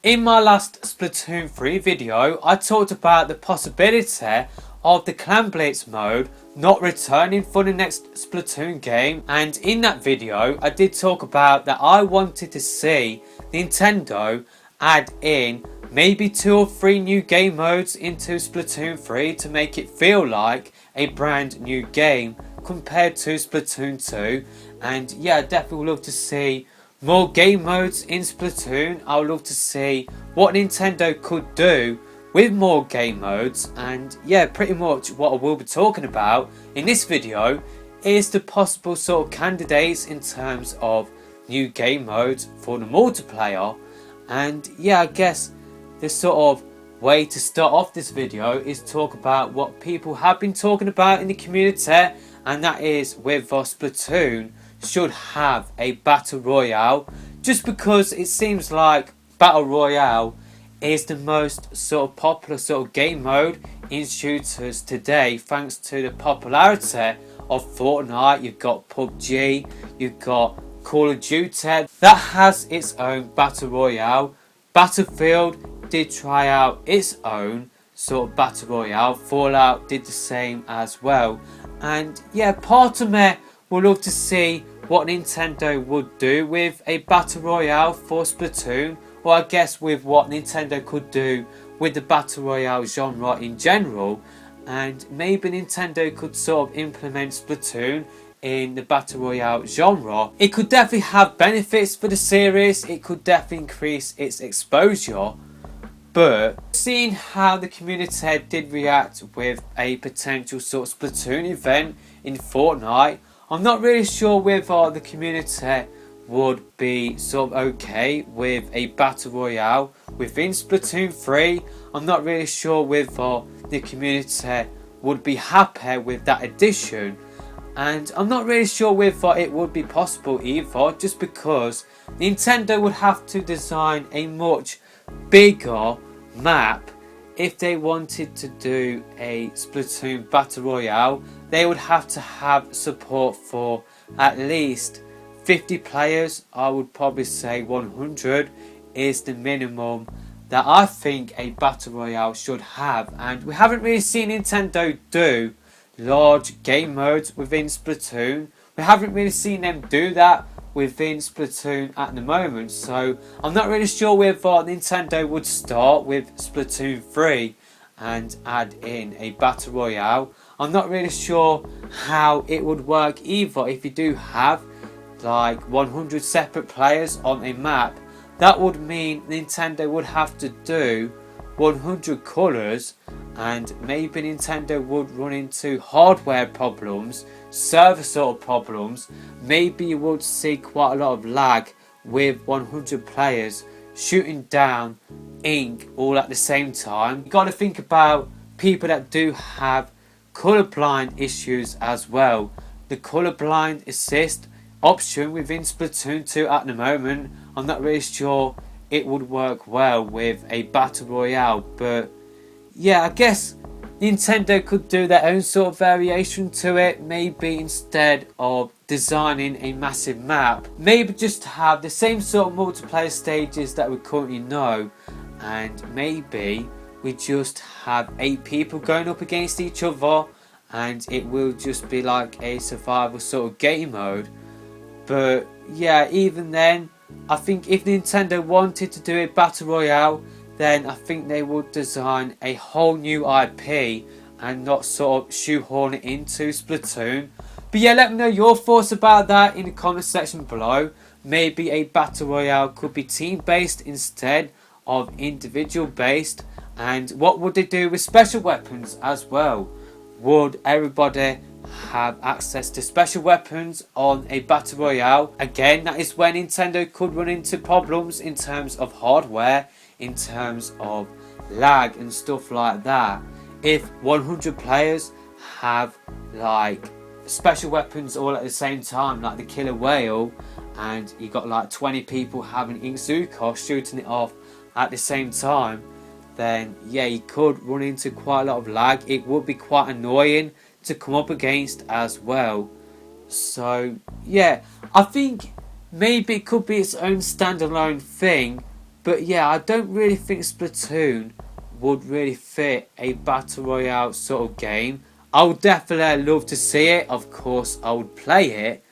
In my last Splatoon 3 video, I talked about the possibility of the Clan Blitz mode not returning for the next Splatoon game, and in that video I did talk about that I wanted to see Nintendo add in maybe 2 or 3 new game modes into Splatoon 3 to make it feel like a brand new game compared to Splatoon 2. And yeah, I definitely would love to see more game modes in Splatoon. I would love to see what Nintendo could do with more game modes, and yeah, pretty much what I will be talking about in this video is the possible sort of candidates in terms of new game modes for the multiplayer. And yeah, I guess the sort of way to start off this video is talk about what people have been talking about in the community, and that is whether Splatoon should have a battle royale, just because it seems like battle royale is the most sort of popular sort of game mode in shooters today, thanks to the popularity of Fortnite. You've got PUBG, you've got Call of Duty that has its own battle royale. Battlefield did try out its own sort of battle royale. Fallout did the same as well. And yeah, part of me would love to see what Nintendo would do with a battle royale for Splatoon, or I guess with what Nintendo could do with the battle royale genre in general. And maybe Nintendo could sort of implement Splatoon in the battle royale genre. It could definitely have benefits for the series, it could definitely increase its exposure. But seeing how the community did react with a potential sort of Splatoon event in Fortnite, I'm not really sure whether the community would be sort of okay with a battle royale within Splatoon 3. I'm not really sure whether the community would be happy with that addition, and I'm not really sure whether it would be possible either, just because Nintendo would have to design a much bigger map. If they wanted to do a Splatoon battle royale, they would have to have support for at least 50 players. I would probably say 100 is the minimum that I think a battle royale should have, and we haven't really seen Nintendo do large game modes within Splatoon. We haven't really seen them do that within Splatoon at the moment, so I'm not really sure whether Nintendo would start with Splatoon 3 and add in a battle royale. I'm not really sure how it would work either. If you do have like 100 separate players on a map, that would mean Nintendo would have to do 100 colours, and maybe Nintendo would run into hardware problems, server sort of problems. Maybe you would see quite a lot of lag with 100 players shooting down ink all at the same time. You got to think about people that do have colorblind issues as well. The colorblind assist option within Splatoon 2 at the moment, I'm not really sure it would work well with a battle royale. But yeah, I guess Nintendo could do their own sort of variation to it. Maybe instead of designing a massive map, maybe just have the same sort of multiplayer stages that we currently know, and maybe we just have 8 people going up against each other, and it will just be like a survival sort of game mode. But yeah, even then, I think if Nintendo wanted to do a battle royale, then I think they would design a whole new IP and not sort of shoehorn it into Splatoon. But yeah, let me know your thoughts about that in the comment section below. Maybe a battle royale could be team based instead of individual based, and what would they do with special weapons as well? Would everybody have access to special weapons on a battle royale? Again, that is where Nintendo could run into problems in terms of hardware, in terms of lag and stuff like that. If 100 players have like special weapons all at the same time, like the killer whale, and you got like 20 people having Inkzuka shooting it off at the same time, then yeah, you could run into quite a lot of lag. It would be quite annoying to come up against as well. So yeah, I think maybe it could be its own standalone thing, But yeah, I don't really think Splatoon would really fit a battle royale sort of game. I would definitely love to see it. Of course, I would play it.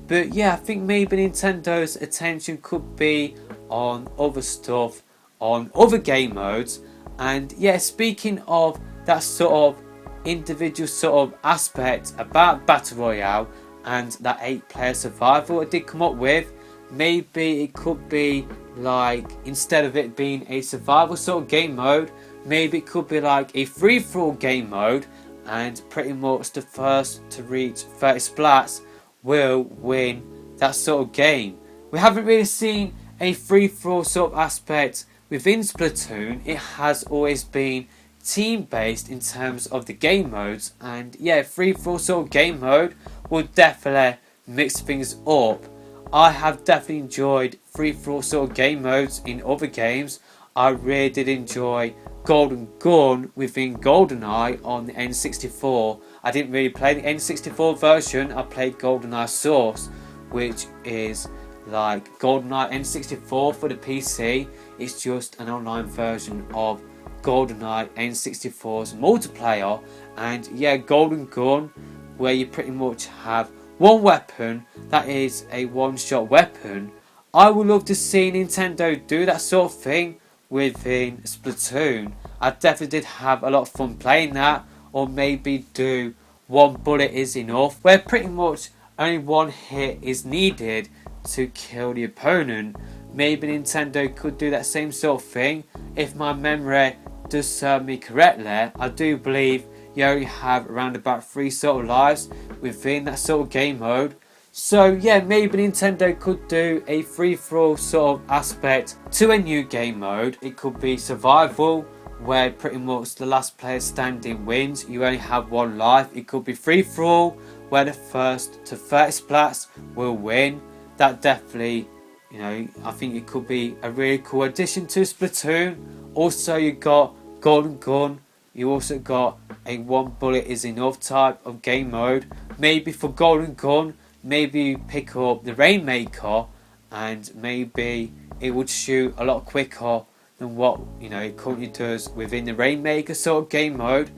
But yeah, I think maybe Nintendo's attention could be on other stuff, on other game modes. And yeah, speaking of that sort of individual sort of aspect about Battle Royale and that 8-player survival I did come up with, maybe it could be like, instead of it being a survival sort of game mode, maybe it could be like a free-for-all game mode, and pretty much the first to reach 30 splats will win that sort of game. We haven't really seen a free-for-all sort of aspect within Splatoon. It has always been team-based in terms of the game modes, and yeah, free-for-all sort of game mode will definitely mix things up. I have definitely enjoyed free-for-all sort of game modes in other games. I really did enjoy Golden Gun within GoldenEye on the N64. I didn't really play the N64 version, I played GoldenEye Source, which is like GoldenEye N64 for the PC. It's just an online version of GoldenEye N64's multiplayer. And yeah, Golden Gun, where you pretty much have one weapon that is a one-shot weapon. I would love to see Nintendo do that sort of thing within Splatoon. I definitely did have a lot of fun playing that, or maybe do one bullet is enough, where pretty much only one hit is needed to kill the opponent. Maybe Nintendo could do that same sort of thing. If my memory does serve me correctly, I do believe you only have around about 3 sort of lives within that sort of game mode. So yeah, maybe Nintendo could do a free-for-all sort of aspect to a new game mode. It could be survival, where pretty much the last player standing wins. You only have 1 life. It could be free-for-all, where the first to 30 splats will win. That definitely, I think it could be a really cool addition to Splatoon. Also, you got Golden Gun. You also got a one bullet is enough type of game mode. Maybe for Golden Gun, maybe you pick up the Rainmaker, and maybe it would shoot a lot quicker than what it currently does within the Rainmaker sort of game mode.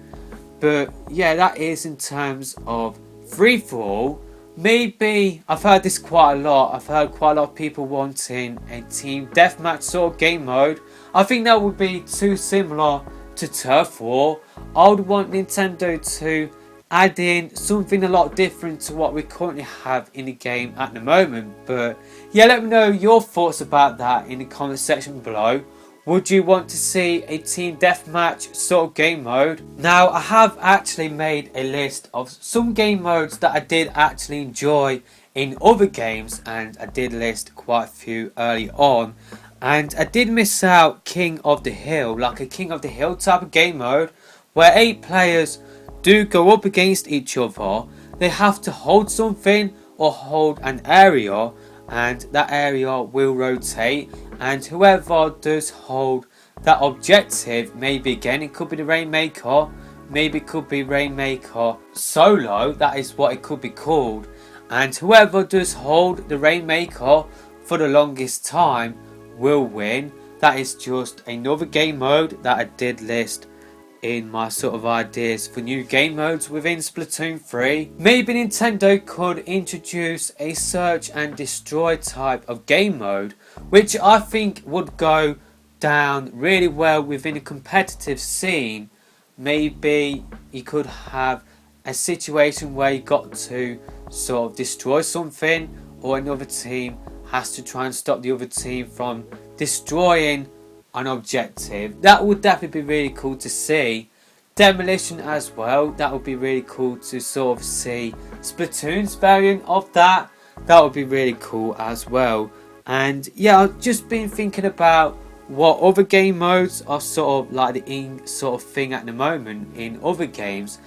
But yeah, that is in terms of free for all. Maybe, I've heard this quite a lot. I've heard quite a lot of people wanting a team deathmatch sort of game mode. I think that would be too similar to Turf War. I would want Nintendo to add in something a lot different to what we currently have in the game at the moment. But yeah, let me know your thoughts about that in the comment section below. Would you want to see a team deathmatch sort of game mode? Now, I have actually made a list of some game modes that I did actually enjoy in other games, and I did list quite a few early on. And I did miss out King of the Hill, like a King of the Hill type of game mode, where 8 players do go up against each other. They have to hold something or hold an area, and that area will rotate, and whoever does hold that objective, maybe again it could be the Rainmaker, maybe it could be Rainmaker Solo, that is what it could be called, and whoever does hold the Rainmaker for the longest time will win. That is just another game mode that I did list in my sort of ideas for new game modes within Splatoon 3. Maybe Nintendo could introduce a search and destroy type of game mode, which I think would go down really well within a competitive scene. Maybe you could have a situation where you got to sort of destroy something, or another team has to try and stop the other team from destroying an objective. That would definitely be really cool to see. Demolition as well, that would be really cool to sort of see Splatoon's variant of that. That would be really cool as well. And yeah, I've just been thinking about what other game modes are sort of like the in sort of thing at the moment in other games.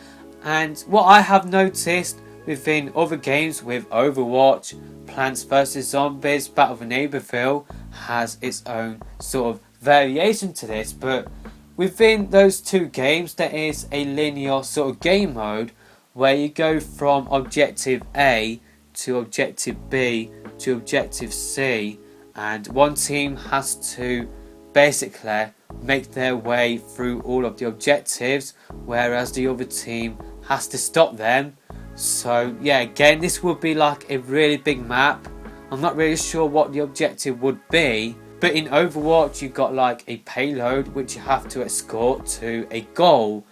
And what I have noticed within other games with Overwatch, Plants vs Zombies, Battle for Neighborville has its own sort of variation to this, but within those 2 games there is a linear sort of game mode where you go from objective A to objective B to objective C, and one team has to basically make their way through all of the objectives, whereas the other team has to stop them. So yeah, again, this would be like a really big map. I'm not really sure what the objective would be, but in Overwatch you've got like a payload which you have to escort to a goal.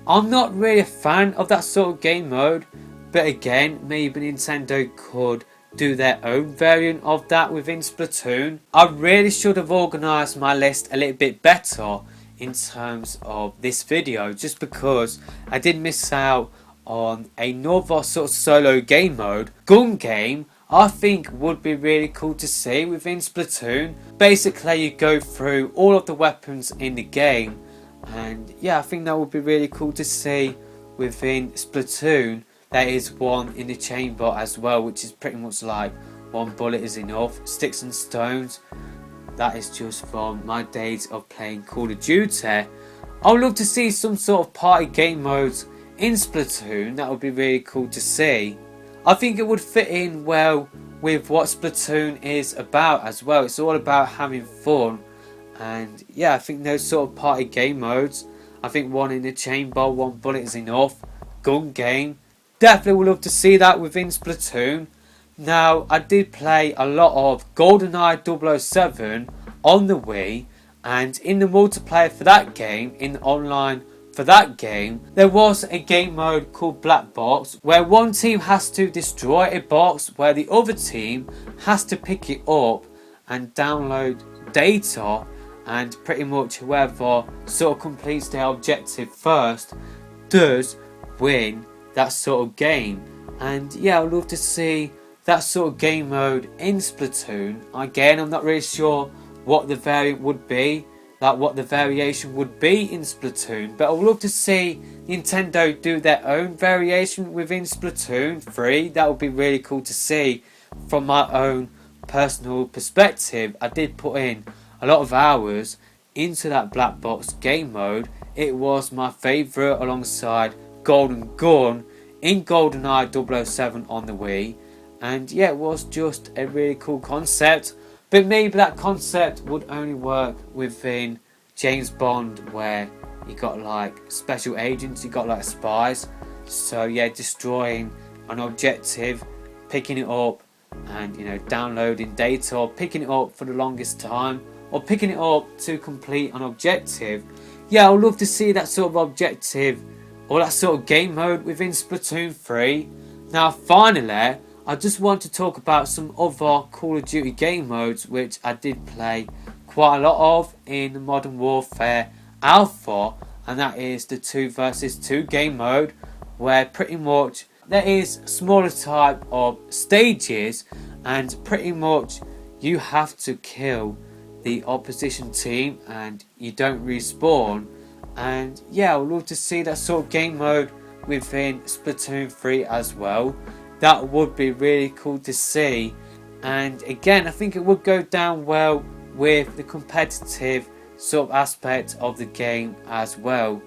I'm not really a fan of that sort of game mode, but again, maybe Nintendo could do their own variant of that within Splatoon. I really should have organised my list a little bit better in terms of this video, just because I did miss out on another sort of solo game mode. Gun game, I think would be really cool to see within Splatoon. Basically you go through all of the weapons in the game, and yeah, I think that would be really cool to see within Splatoon. There is one in the chamber as well, which is pretty much like one bullet is enough. Sticks and stones, that is just from my days of playing Call of Duty. I would love to see some sort of party game modes in Splatoon. That would be really cool to see. I think it would fit in well with what Splatoon is about as well. It's all about having fun, and yeah, I think those sort of party game modes, I think one in the chamber, one bullet is enough. Gun game, definitely would love to see that within Splatoon. Now, I did play a lot of GoldenEye 007 on the Wii, and in the multiplayer for that game, in online for that game, there was a game mode called Black Box, where one team has to destroy a box where the other team has to pick it up and download data, and pretty much whoever sort of completes their objective first does win that sort of game. And yeah, I'd love to see that sort of game mode in Splatoon. Again, I'm not really sure what the variant would be, like what the variation would be in Splatoon, but I would love to see Nintendo do their own variation within Splatoon 3. That would be really cool to see. From my own personal perspective, I did put in a lot of hours into that Black Box game mode. It was my favourite alongside Golden Gun in GoldenEye 007 on the Wii, and yeah, it was just a really cool concept. But maybe that concept would only work within James Bond, where you got like special agents, you got like spies. So yeah, destroying an objective, picking it up, and downloading data, or picking it up for the longest time, or picking it up to complete an objective. Yeah, I would love to see that sort of objective or that sort of game mode within Splatoon 3. Now finally, I just want to talk about some other Call of Duty game modes which I did play quite a lot of in the Modern Warfare Alpha, and that is the 2 versus 2 game mode, where pretty much there is smaller type of stages, and pretty much you have to kill the opposition team and you don't respawn. And yeah, I would love to see that sort of game mode within Splatoon 3 as well. That would be really cool to see, and again, I think it would go down well with the competitive sort of aspect of the game as well.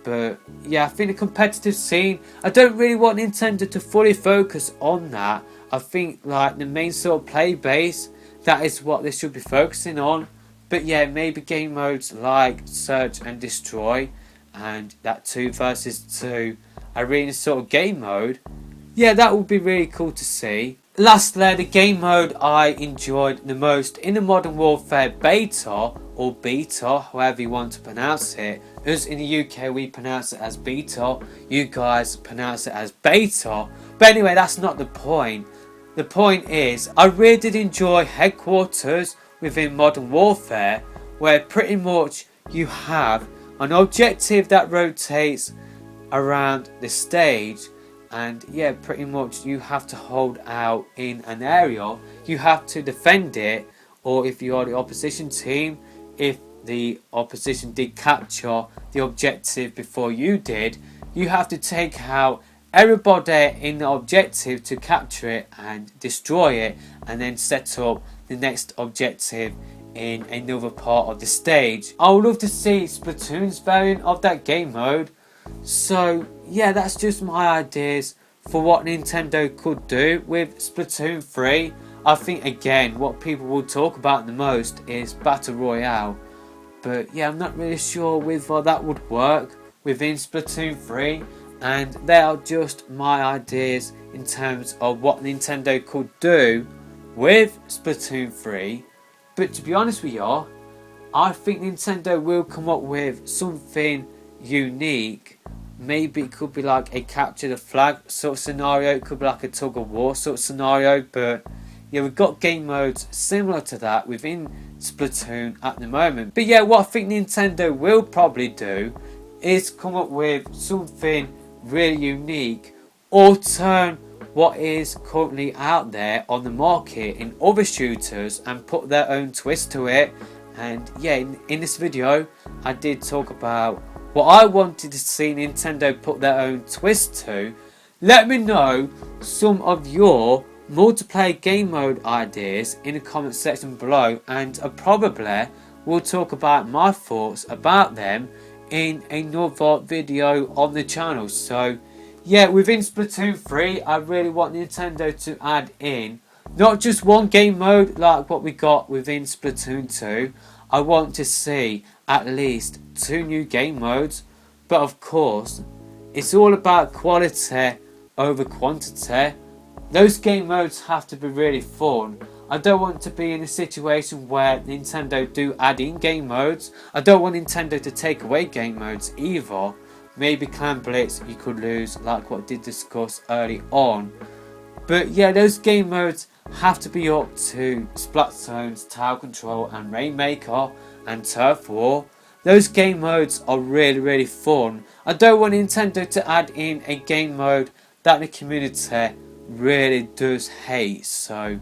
But yeah, I think the competitive scene, I don't really want Nintendo to fully focus on that. I think like the main sort of play base, that is what they should be focusing on. But yeah, maybe game modes like Search and Destroy and that 2 versus 2 arena sort of game mode, yeah, that would be really cool to see. Lastly, the game mode I enjoyed the most in the Modern Warfare beta, or beta, however you want to pronounce it. Us in the UK, we pronounce it as beta. You guys pronounce it as beta. But anyway, that's not the point. The point is, I really did enjoy Headquarters within Modern Warfare, where pretty much you have an objective that rotates around the stage, and yeah, pretty much you have to hold out in an area, you have to defend it, or if you are the opposition team, if the opposition did capture the objective before you did, you have to take out everybody in the objective to capture it and destroy it, and then set up the next objective in another part of the stage. I would love to see Splatoon's variant of that game mode. So yeah, that's just my ideas for what Nintendo could do with Splatoon 3. I think again, what people will talk about the most is Battle Royale. But yeah, I'm not really sure whether that would work within Splatoon 3. And they are just my ideas in terms of what Nintendo could do with Splatoon 3. But to be honest with you, I think Nintendo will come up with something unique. Maybe it could be like a capture the flag sort of scenario. It could be like a tug of war sort of scenario. But yeah, we've got game modes similar to that within Splatoon at the moment. But yeah, what I think Nintendo will probably do is come up with something really unique, or turn what is currently out there on the market in other shooters and put their own twist to it. And yeah, in this video I did talk about what I wanted to see Nintendo put their own twist to. Let me know some of your multiplayer game mode ideas in the comment section below, and I probably will talk about my thoughts about them in another video on the channel. So yeah, within Splatoon 3 I really want Nintendo to add in not just one game mode like what we got within Splatoon 2. I want to see at least 2 new game modes. But of course, it's all about quality over quantity. Those game modes have to be really fun. I don't want to be in a situation where Nintendo do add in game modes. I don't want Nintendo to take away game modes either. Maybe Clan Blitz you could lose, like what I did discuss early on. But yeah, those game modes have to be up to Splatoon's Tower Control and Rainmaker and Turf War. Those game modes are really fun. I don't want Nintendo to add in a game mode that the community really does hate. So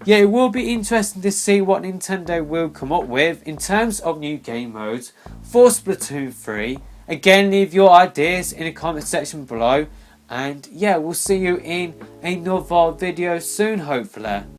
yeah, it will be interesting to see what Nintendo will come up with in terms of new game modes for Splatoon 3. Again, leave your ideas in the comment section below. And yeah, we'll see you in another video soon, hopefully.